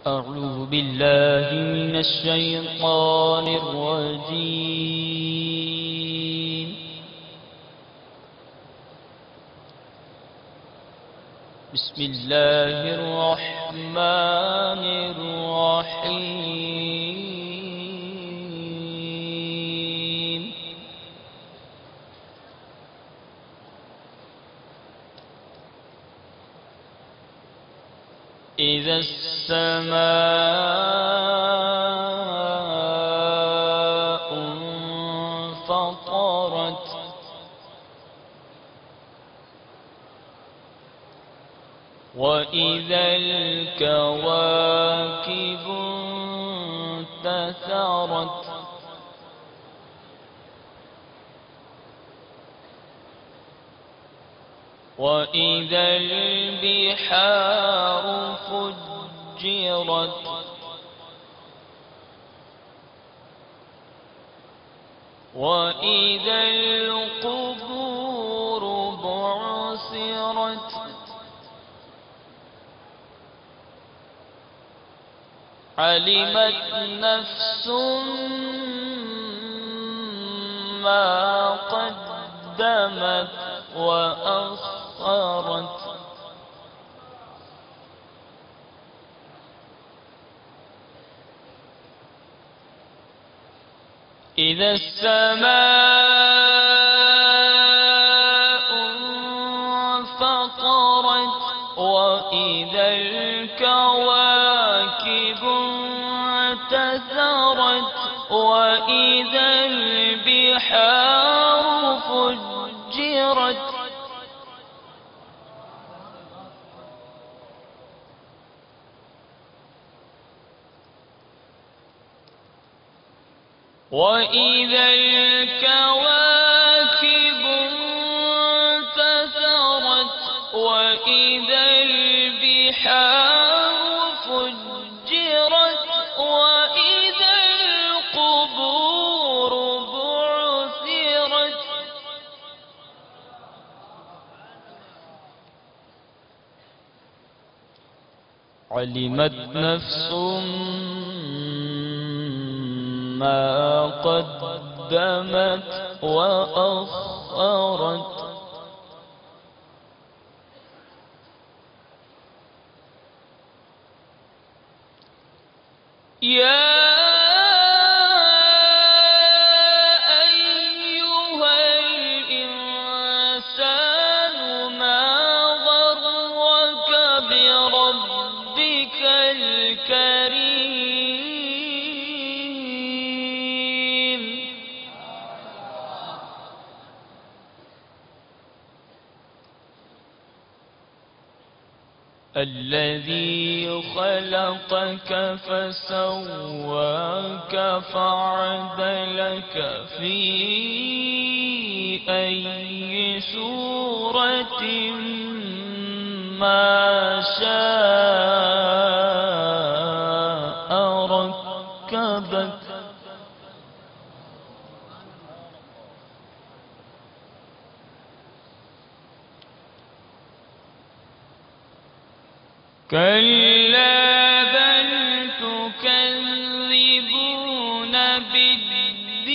أعوذ بالله من الشيطان الرجيم. بسم الله الرحمن الرحيم. إذا السماء انفطرت وإذا الكواكب انتثرت وإذا البحار فجرت وإذا القبور بعثرت علمت نفس ما قدمت وأخرت إذا السماء انفطرت وإذا الكواكب انتثرت وإذا البحار فجرت وإذا الكواكب انتثرت وإذا البحار فجرت وإذا القبور بعثرت علمت نفس ما قدمت وأخرت يا أيها الإنسان ما غرك بربك الكريم الذي خلقك فسواك فعدلك في أي صورة ما شاء ركبك كلا بل تكذبون بالدين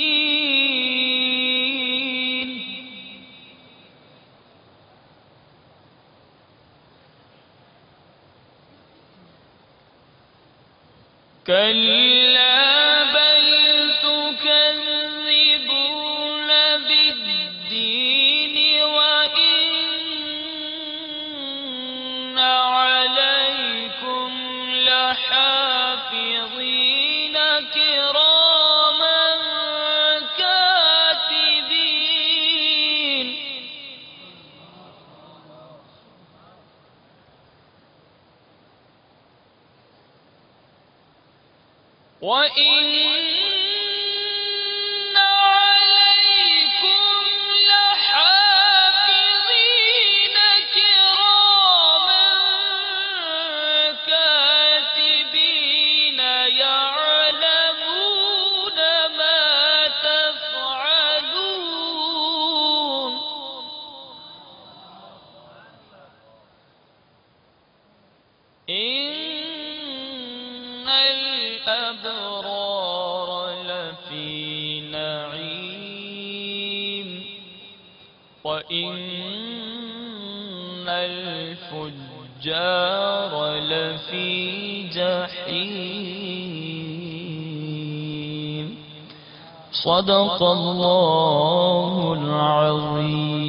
كلا بل تكذبون بالدين وإن عليكم لحافظين كراما كاتبين وإن عليكم لحافظين كراما كاتبين يعلمون ما تفعلون إن الأبرار لفي نعيم وإن الفجار لفي جحيم. صدق الله العظيم.